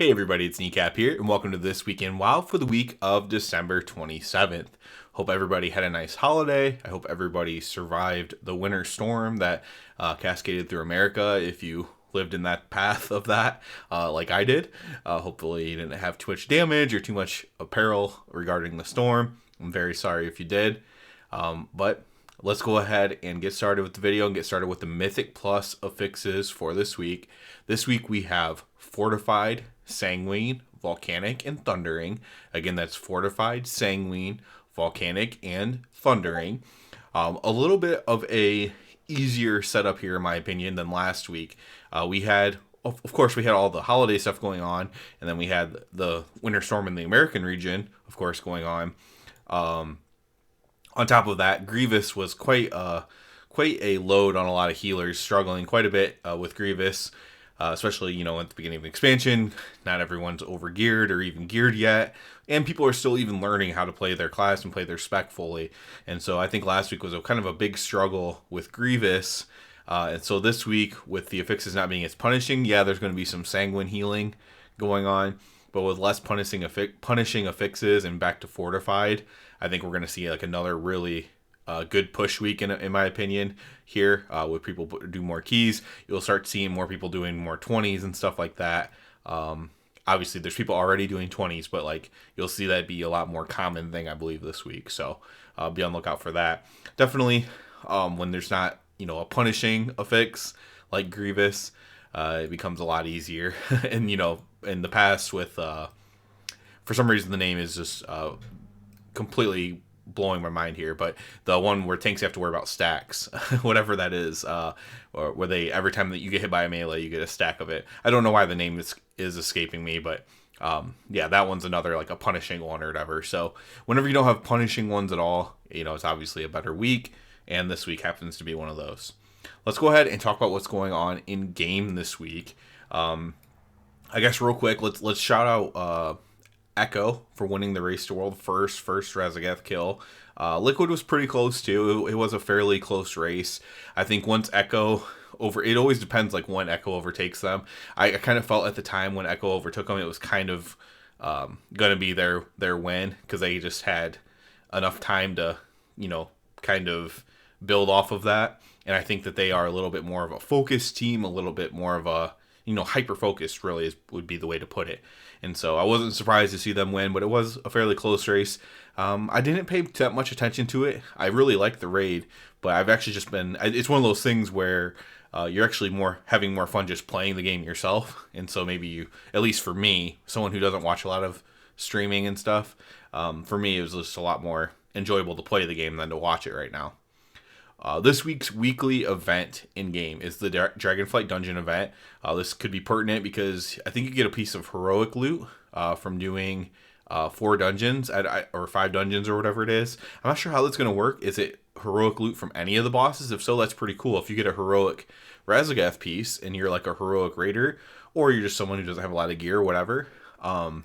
Hey everybody, it's Kneecap here, and welcome to This Week in WoW for the week of December 27th. Hope everybody had a nice holiday. I hope everybody survived the winter storm that cascaded through America, if you lived in that path of that, like I did. Hopefully you didn't have too much damage or too much peril regarding the storm. I'm very sorry if you did. But let's go ahead and get started with the video and get started with the Mythic Plus affixes for this week. This week we have Fortified, Sanguine, Volcanic, and Thundering. Again, that's Fortified, Sanguine, Volcanic, and Thundering. A little bit of a easier setup here, in my opinion, than last week. We had, of course, we had all the holiday stuff going on, and then we had the winter storm in the American region, of course, going on. On top of that, Grievous was quite a load on a lot of healers, struggling quite a bit with Grievous, especially, at the beginning of the expansion. Not everyone's over-geared or even geared yet, and people are still even learning how to play their class and play their spec fully. And so I think last week was a kind of a big struggle with Grievous, and so this week, with the affixes not being as punishing, yeah, there's going to be some Sanguine healing going on, but with less punishing affixes and back to Fortified, I think we're going to see like another really good push week, in my opinion, here with people do more keys. You'll start seeing more people doing more 20s and stuff like that. Obviously, there's people already doing 20s, but like you'll see that be a lot more common thing, I believe, this week. So be on the lookout for that. Definitely when there's not, a punishing affix like Grievous, it becomes a lot easier. And, in the past with, for some reason, the name is just completely blowing my mind here, but the one where tanks have to worry about stacks, whatever that is, or where they, every time that you get hit by a melee, you get a stack of it. I don't know why the name is escaping me, but yeah, that one's another like a punishing one or whatever. So whenever you don't have punishing ones at all, it's obviously a better week, and this week happens to be one of those. Let's go ahead and talk about what's going on in game this week. I guess real quick, let's shout out Echo for winning the race to world first Razageth kill. Liquid was pretty close too. It was a fairly close race. I think once Echo it always depends like when Echo overtakes them. I kind of felt at the time when Echo overtook them, it was kind of gonna be their win, because they just had enough time to kind of build off of that. And I think that they are a little bit more of a focused team, a little bit more of a hyper focused, really would be the way to put it. And so I wasn't surprised to see them win, but it was a fairly close race. I didn't pay that much attention to it. I really liked the raid, but I've actually just been, it's one of those things where you're actually having more fun just playing the game yourself. And so maybe you, at least for me, someone who doesn't watch a lot of streaming and stuff, for me it was just a lot more enjoyable to play the game than to watch it right now. This week's weekly event in-game is the Dragonflight Dungeon event. This could be pertinent because I think you get a piece of heroic loot from doing 4 dungeons, or 5 dungeons, or whatever it is. I'm not sure how that's going to work. Is it heroic loot from any of the bosses? If so, that's pretty cool. If you get a heroic Razagath piece and you're like a heroic raider, or you're just someone who doesn't have a lot of gear or whatever, that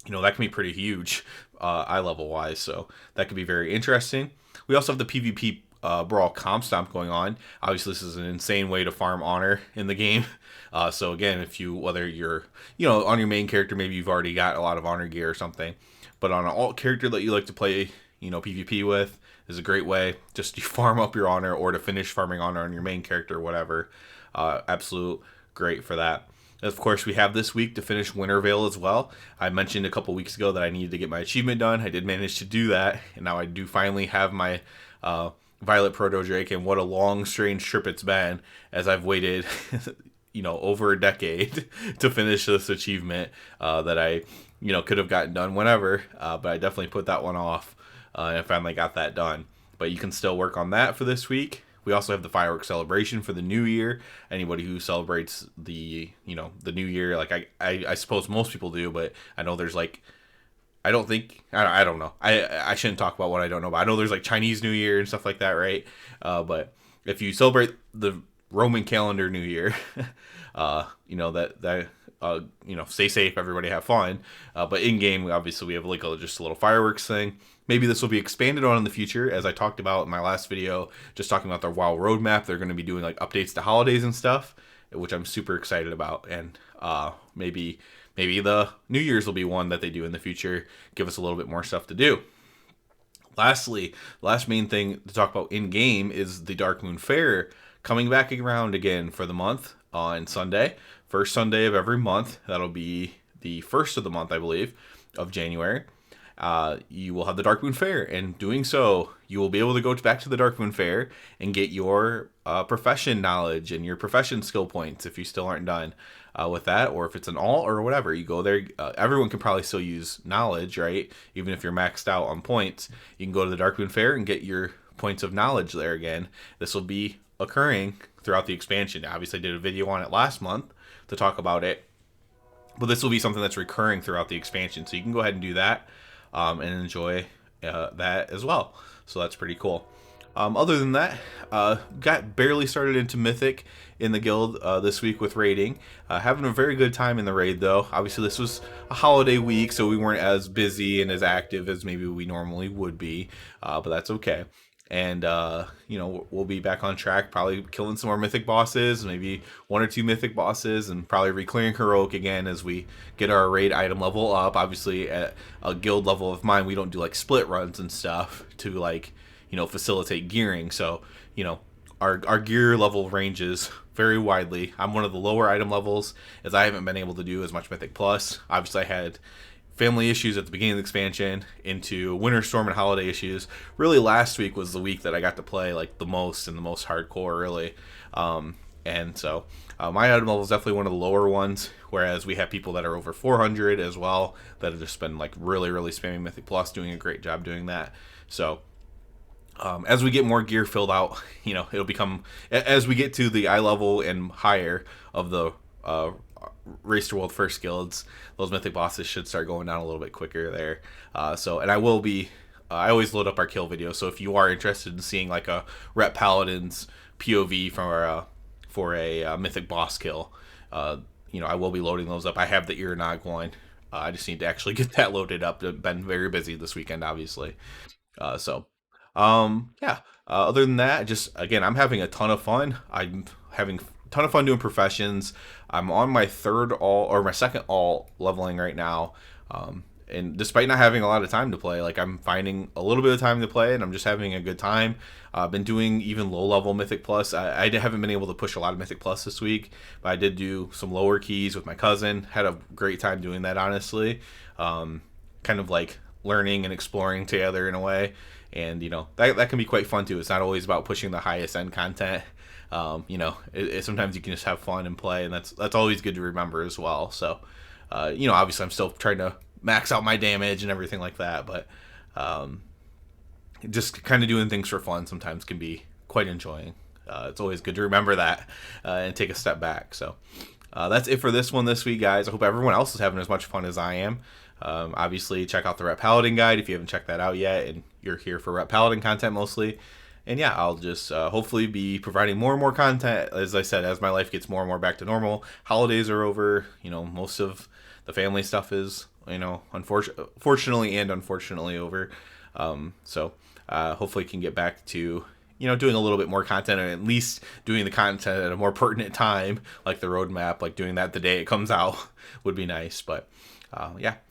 can be pretty huge eye level wise. So that could be very interesting. We also have the PvP Brawl Comp Stomp going on. Obviously, this is an insane way to farm honor in the game. So again, whether you're, on your main character, maybe you've already got a lot of honor gear or something, but on an alt character that you like to play, PvP with, is a great way just to farm up your honor, or to finish farming honor on your main character or whatever. Absolute great for that. Of course, we have this week to finish Wintervale as well. I mentioned a couple weeks ago that I needed to get my achievement done. I did manage to do that, and now I do finally have my Violet Proto Drake, and what a long, strange trip it's been, as I've waited, over a decade to finish this achievement that I, could have gotten done whenever, but I definitely put that one off, and I finally got that done. But you can still work on that for this week. We also have the fireworks celebration for the new year. Anybody who celebrates the new year, like I suppose most people do, but I know there's like, I don't know. I shouldn't talk about what I don't know, but I know there's like Chinese New Year and stuff like that, right? But if you celebrate the Roman calendar New Year, stay safe, everybody have fun. But in game, obviously we have like just a little fireworks thing. Maybe this will be expanded on in the future, as I talked about in my last video, just talking about their WoW roadmap. They're going to be doing like updates to holidays and stuff, which I'm super excited about, and maybe maybe the New Year's will be one that they do in the future, give us a little bit more stuff to do. Lastly, last main thing to talk about in game is the Darkmoon Fair coming back around again for the month on Sunday, first Sunday of every month. That'll be the first of the month, I believe, of January. You will have the Darkmoon Fair, and doing so, you will be able to go back to the Darkmoon Fair and get your profession knowledge and your profession skill points if you still aren't done with that, or if it's an alt or whatever. You go there. Everyone can probably still use knowledge, right? Even if you're maxed out on points, you can go to the Darkmoon Fair and get your points of knowledge there again. This will be occurring throughout the expansion. Obviously, I did a video on it last month to talk about it, but this will be something that's recurring throughout the expansion. So you can go ahead and do that and enjoy that as well. So that's pretty cool. Other than that, got barely started into Mythic in the guild this week with raiding. Having a very good time in the raid, though. Obviously, this was a holiday week, so we weren't as busy and as active as maybe we normally would be, but that's okay. And, we'll be back on track, probably killing some more Mythic bosses, maybe 1 or 2 Mythic bosses, and probably reclearing Heroic again as we get our raid item level up. Obviously, at a guild level of mine, we don't do, like, split runs and stuff to, like, facilitate gearing. So, our gear level ranges very widely. I'm one of the lower item levels, as I haven't been able to do as much Mythic Plus. Obviously, I had family issues at the beginning of the expansion, into winter storm and holiday issues. Really, last week was the week that I got to play like the most and the most hardcore, really. And so my item level is definitely one of the lower ones, whereas we have people that are over 400 as well that have just been like really spamming Mythic Plus, doing a great job doing that. So as we get more gear filled out, it'll become, as we get to the eye level and higher of the Race to World First guilds, those Mythic bosses should start going down a little bit quicker there. And I will be, I always load up our kill video, so if you are interested in seeing like a Rep Paladin's POV for a Mythic boss kill, I will be loading those up. I have the Ironog one. I just need to actually get that loaded up. I've been very busy this weekend, obviously. Other than that, just again, I'm having a ton of fun. I'm having a ton of fun doing professions. I'm on my my second alt leveling right now. And despite not having a lot of time to play, like I'm finding a little bit of time to play, and I'm just having a good time. I've been doing even low level Mythic Plus. I haven't been able to push a lot of Mythic Plus this week, but I did do some lower keys with my cousin. Had a great time doing that, honestly. Kind of like learning and exploring together in a way. And that can be quite fun too. It's not always about pushing the highest end content. Sometimes you can just have fun and play, and that's always good to remember as well. So, obviously I'm still trying to max out my damage and everything like that, but just kind of doing things for fun sometimes can be quite enjoying. It's always good to remember that and take a step back. So that's it for this one this week, guys. I hope everyone else is having as much fun as I am. Obviously, check out the Rep Paladin guide if you haven't checked that out yet, and you're here for Rep Paladin content mostly. And yeah, I'll just hopefully be providing more and more content, as I said, as my life gets more and more back to normal. Holidays are over. Most of the family stuff is, fortunately and unfortunately over. Hopefully can get back to, doing a little bit more content, and at least doing the content at a more pertinent time, like the roadmap, like doing that the day it comes out would be nice. But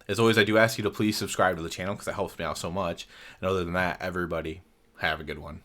as always, I do ask you to please subscribe to the channel because that helps me out so much. And other than that, everybody, have a good one.